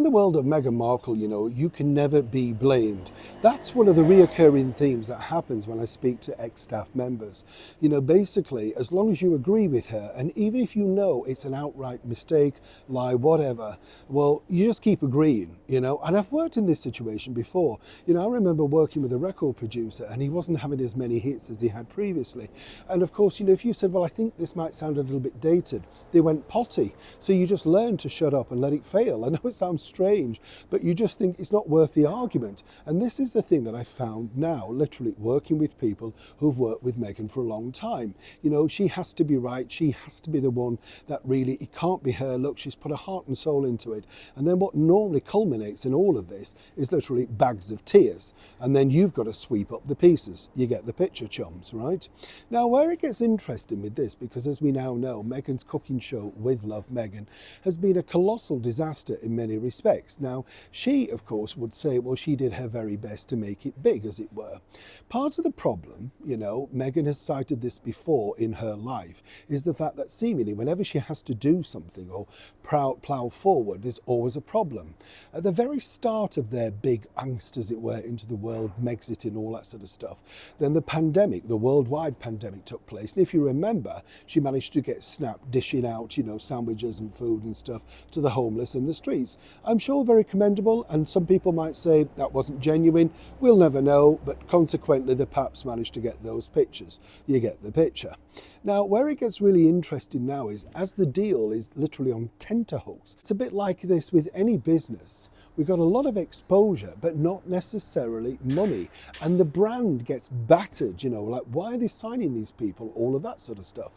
In the world of Meghan Markle, you can never be blamed. That's one of the reoccurring themes that happens when I speak to ex-staff members. Basically, as long as you agree with her, and even if you know it's an outright mistake, lie, whatever, well, you just keep agreeing. And I've worked in this situation before. I remember working with a record producer and he wasn't having as many hits as he had previously. And of course, if you said, well, I think this might sound a little bit dated, they went potty. So you just learn to shut up and let it fail. I know it sounds strange, but you just think it's not worth the argument. And this is the thing that I found now, literally working with people who've worked with Meghan for a long time. She has to be right. She has to be the one that really, it can't be her. Look, she's put her heart and soul into it. And then what normally culminates in all of this is literally bags of tears. And then you've got to sweep up the pieces. You get the picture, chums, right? Now, where it gets interesting with this, because as we now know, Meghan's cooking show With Love Meghan has been a colossal disaster in many respects. Now, she, of course, would say, well, she did her very best to make it big, as it were. Part of the problem, Meghan has cited this before in her life, is the fact that seemingly whenever she has to do something or plough forward, there's always a problem. At the very start of their big angst, as it were, into the world, Megxit and all that sort of stuff, then the pandemic, the worldwide pandemic took place. And if you remember, she managed to get snapped dishing out, sandwiches and food and stuff to the homeless in the streets. I'm sure very commendable, and some people might say that wasn't genuine. We'll never know, but consequently the Paps managed to get those pictures. You get the picture. Now, where it gets really interesting now is as the deal is literally on tenterhooks. It's a bit like this with any business. We've got a lot of exposure, but not necessarily money. And the brand gets battered, like why are they signing these people? All of that sort of stuff.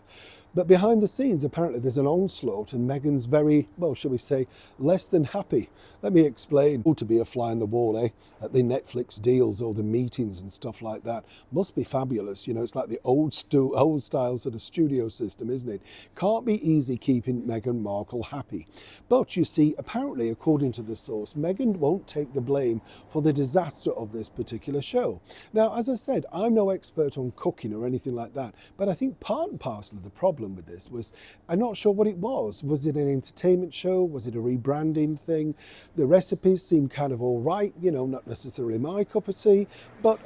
But behind the scenes, apparently there's an onslaught and Meghan's very, well, shall we say, less than happy. Let me explain. To be a fly on the wall, at the Netflix deals or the meetings and stuff like that must be fabulous. It's like the old style sort of studio system, isn't it? Can't be easy keeping Meghan Markle happy. But you see, apparently, according to the source, Meghan won't take the blame for the disaster of this particular show. Now, as I said, I'm no expert on cooking or anything like that, but I think part and parcel of the problem with this was, I'm not sure what it was. Was it an entertainment show? Was it a rebranding thing? The recipes seemed kind of all right, not necessarily my cup of tea, but,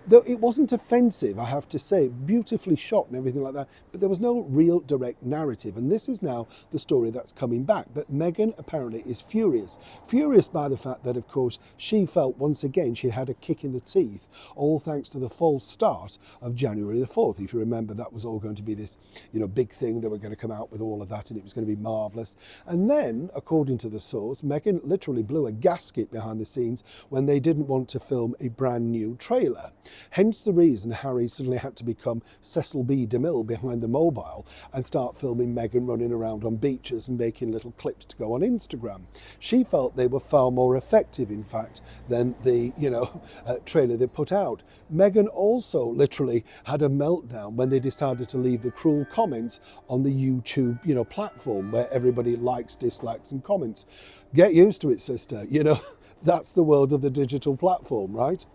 though it wasn't offensive, I have to say, beautifully shot and everything like that, but there was no real direct narrative. And this is now the story that's coming back. But Meghan apparently is furious by the fact that, of course, she felt once again she had a kick in the teeth, all thanks to the false start of January the 4th. If you remember, that was all going to be this big thing. They were going to come out with all of that and it was going to be marvellous. And then, according to the source, Meghan literally blew a gasket behind the scenes when they didn't want to film a brand new trailer. Hence the reason Harry suddenly had to become Cecil B. DeMille behind the mobile and start filming Meghan running around on beaches and making little clips to go on Instagram. She felt they were far more effective, in fact, than the trailer they put out. Meghan also literally had a meltdown when they decided to leave the cruel comments on the YouTube, platform where everybody likes, dislikes and comments. Get used to it, sister. That's the world of the digital platform, right?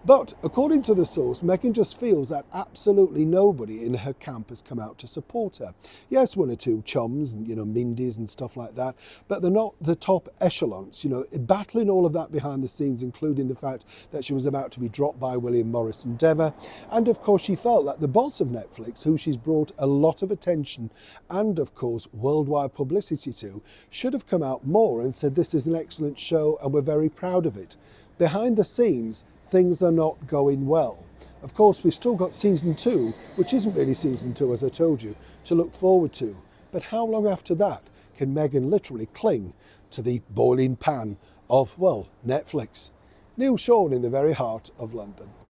But according to the source, Meghan just feels that absolutely nobody in her camp has come out to support her. Yes, one or two chums and, Mindies and stuff like that, but they're not the top echelons, battling all of that behind the scenes, including the fact that she was about to be dropped by William Morris Endeavour. And of course, she felt that the boss of Netflix, who she's brought a lot of attention and of course, worldwide publicity to, should have come out more and said, this is an excellent show and we're very proud of it. Behind the scenes, things are not going well. Of course, we've still got season 2, which isn't really season 2, as I told you, to look forward to. But how long after that can Meghan literally cling to the boiling pan of, well, Netflix? Neil Sean in the very heart of London.